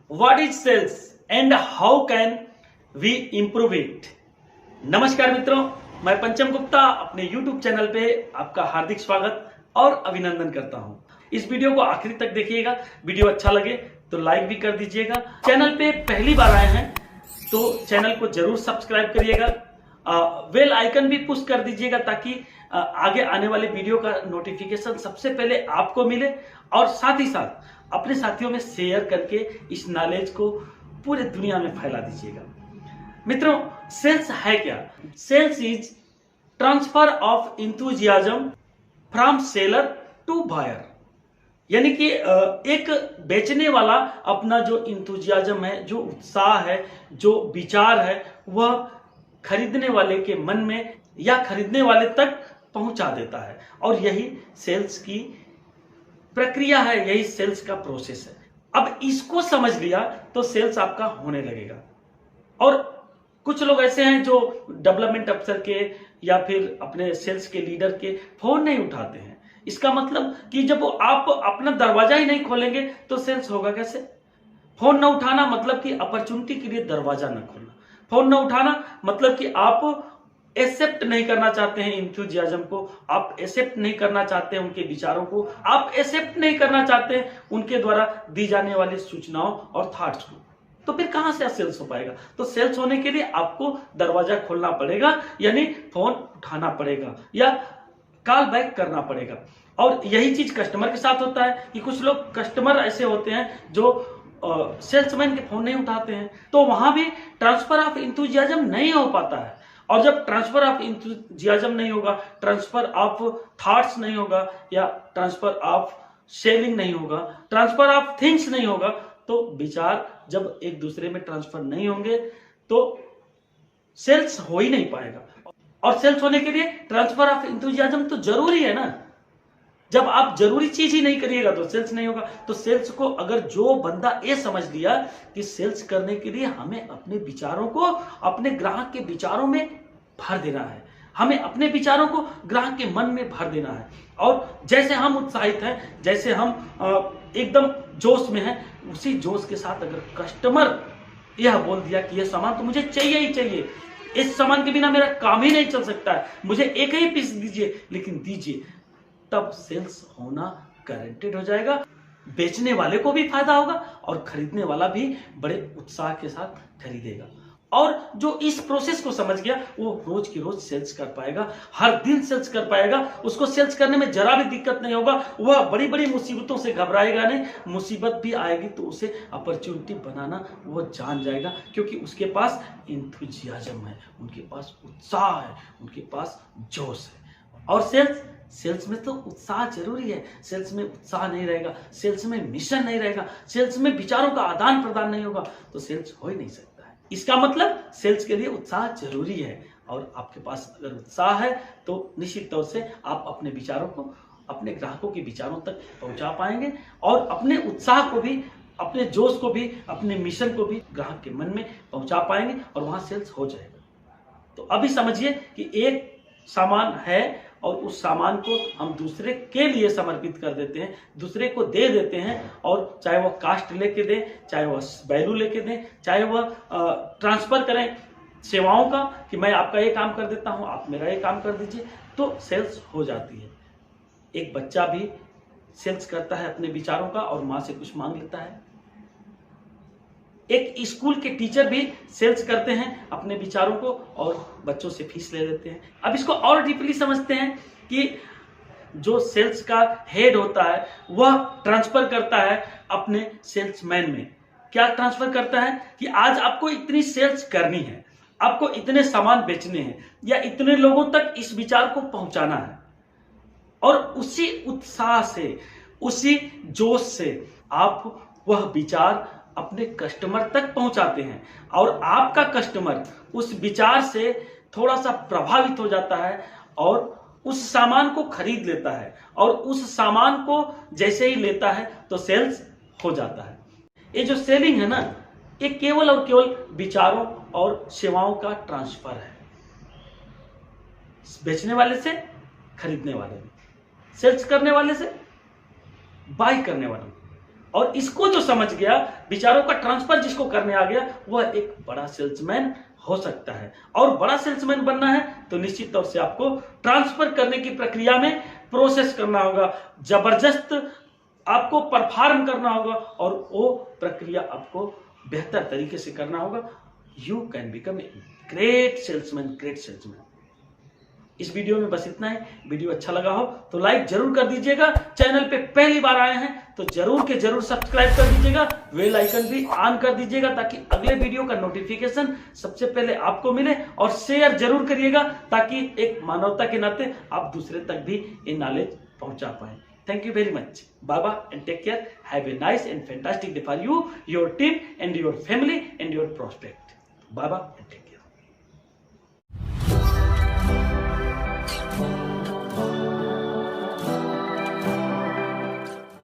What is sales and how can we improve it? नमस्कार मित्रों, मैं पंचम गुप्ता अपने YouTube चैनल पे आपका हार्दिक स्वागत और अभिनंदन करता हूं। इस वीडियो को आखिरी तक देखिएगा। वीडियो अच्छा लगे तो लाइक भी कर दीजिएगा। चैनल पे पहली बार आए हैं तो चैनल को जरूर सब्सक्राइब करिएगा। बेल आइकन भी पुश कर दीजिएगा ताकि आगे आने वाले वीडियो का नोटिफिकेशन सबसे पहले आपको मिले और साथ ही साथ अपने साथियों में शेयर करके इस नॉलेज को पूरे दुनिया में फैला दीजिएगा। मित्रों, सेल्स है क्या? Sales is transfer of enthusiasm from seller to buyer. यानी कि एक बेचने वाला अपना जो इंथुजियाज्म है, जो उत्साह है, जो विचार है, वह खरीदने वाले के मन में या खरीदने वाले तक पहुंचा देता है। और यही सेल्स की प्रक्रिया है, यही सेल्स का प्रोसेस है। अब इसको समझ लिया तो सेल्स आपका होने लगेगा। और कुछ लोग ऐसे हैं जो डेवलपमेंट अफसर के या फिर अपने सेल्स के लीडर के फोन नहीं उठाते हैं। इसका मतलब कि जब आप अपना दरवाजा ही नहीं खोलेंगे तो सेल्स होगा कैसे? फोन न उठाना मतलब कि अपॉर्चुनिटी के लिए दरवाजा न खोलना। फोन न उठाना मतलब कि आप एक्सेप्ट नहीं करना चाहते हैं इंथुजियाज्म को, आप एक्सेप्ट नहीं करना चाहते हैं उनके विचारों को, आप एक्सेप्ट नहीं करना चाहते हैं उनके द्वारा दी जाने वाली सूचनाओं और थॉट्स को। तो फिर कहां से सेल्स हो पाएगा? तो सेल्स होने के लिए आपको दरवाजा खोलना पड़ेगा, यानी फोन उठाना पड़ेगा या कॉल बैक करना पड़ेगा। और यही चीज कस्टमर के साथ होता है कि कुछ लोग कस्टमर ऐसे होते हैं जो सेल्समैन के फोन नहीं उठाते हैं, तो वहां भी ट्रांसफर ऑफ इंथुजियाज्म नहीं हो पाता है। और जब ट्रांसफर ऑफ इंथुजियाज्म नहीं होगा, ट्रांसफर ऑफ थॉट्स नहीं होगा या ट्रांसफर ऑफ सेलिंग नहीं होगा, ट्रांसफर ऑफ थिंग्स नहीं होगा, तो विचार जब एक दूसरे में ट्रांसफर नहीं होंगे तो सेल्स हो ही नहीं पाएगा। और सेल्स होने के लिए ट्रांसफर ऑफ इंथुजियाज्म तो जरूरी है ना। जब आप जरूरी चीज ही नहीं करिएगा तो सेल्स नहीं होगा। तो सेल्स को अगर जो बंदा ये समझ लिया कि सेल्स करने के लिए हमें अपने विचारों को अपने ग्राहक के विचारों में भर देना है, हमें अपने विचारों को ग्राहक के मन में भर देना है। और जैसे हम उत्साहित हैं, जैसे हम एकदम जोश में हैं, उसी जोश के साथ अगर कस्टमर यह बोल दिया कि यह सामान तो मुझे चाहिए ही चाहिए, इस सामान के बिना मेरा काम ही नहीं चल सकता है, मुझे एक ही पीस दीजिए लेकिन दीजिए, तब सेल्स होना गारंटेड हो जाएगा। बेचने वाले को भी फायदा होगा और खरीदने वाला भी बड़े उत्साह के साथ खरीदेगा। और जो इस प्रोसेस को समझ गया वो रोज की रोज सेल्स कर पाएगा, हर दिन सेल्स कर पाएगा। उसको सेल्स करने में जरा भी दिक्कत नहीं होगा। वह बड़ी बड़ी मुसीबतों से घबराएगा नहीं। मुसीबत भी आएगी तो उसे अपॉर्चुनिटी बनाना वो जान जाएगा, क्योंकि उसके पास इंथुजियाज्म है, उनके पास उत्साह है, उनके पास जोश है। और सेल्स में तो उत्साह जरूरी है। सेल्स में उत्साह नहीं रहेगा, सेल्स में मिशन नहीं रहेगा, सेल्स में विचारों का आदान प्रदान नहीं होगा तो सेल्स हो ही नहीं सकता है। इसका मतलब सेल्स के लिए उत्साह जरूरी है। और आपके पास अगर उत्साह है तो निश्चित तौर से आप अपने विचारों को अपने ग्राहकों के विचारों तक पहुंचा पाएंगे और अपने उत्साह को भी, अपने जोश को भी, अपने मिशन को भी ग्राहक के मन में पहुंचा पाएंगे और वहां सेल्स हो जाएगा। तो अभी समझिए कि एक सामान है और उस सामान को हम दूसरे के लिए समर्पित कर देते हैं, दूसरे को दे देते हैं। और चाहे वह कास्ट लेके दें, चाहे वह वैल्यू लेके दें, चाहे वह ट्रांसफर करें सेवाओं का कि मैं आपका ये काम कर देता हूं, आप मेरा ये काम कर दीजिए, तो सेल्स हो जाती है। एक बच्चा भी सेल्स करता है अपने विचारों का और मां से कुछ मांग लेता है। एक स्कूल के टीचर भी सेल्स करते हैं अपने विचारों को और बच्चों से फीस ले लेते हैं। अब इसको और डीपली समझते हैं कि जो सेल्स का हेड होता है वह ट्रांसफर करता है अपने सेल्समैन में। क्या ट्रांसफर करता है कि आज आपको इतनी सेल्स करनी है, आपको इतने सामान बेचने हैं या इतने लोगों तक इस विचार को पहुंचाना है। और उसी उत्साह से, उसी जोश से आप वह विचार अपने कस्टमर तक पहुंचाते हैं और आपका कस्टमर उस विचार से थोड़ा सा प्रभावित हो जाता है और उस सामान को खरीद लेता है। और उस सामान को जैसे ही लेता है तो सेल्स हो जाता है। ये जो सेलिंग है ना, ये केवल और केवल विचारों और सेवाओं का ट्रांसफर है, बेचने वाले से खरीदने वाले में, सेल्स करने वाले से बाय करने वाले में। और इसको जो समझ गया, विचारों का ट्रांसफर जिसको करने आ गया, वह एक बड़ा सेल्समैन हो सकता है। और बड़ा सेल्समैन बनना है तो निश्चित तौर से आपको ट्रांसफर करने की प्रक्रिया में प्रोसेस करना होगा, जबरदस्त आपको परफॉर्म करना होगा और वो प्रक्रिया आपको बेहतर तरीके से करना होगा। You can become a great salesman. इस वीडियो में बस इतना है। वीडियो अच्छा लगा हो तो लाइक जरूर कर दीजिएगा। चैनल पे पहली बार आए हैं तो जरूर के जरूर सब्सक्राइब कर दीजिएगा, बेल आइकन भी ऑन कर दीजिएगा ताकि अगले वीडियो का नोटिफिकेशन सबसे पहले आपको मिले। और शेयर जरूर करिएगा ताकि एक मानवता के नाते आप दूसरे तक भी ये नॉलेज पहुंचा पाए। Thank you very much. Bye-bye and take care. Have a nice and fantastic day for you, your team and your family and your prospect. Bye-bye and take care.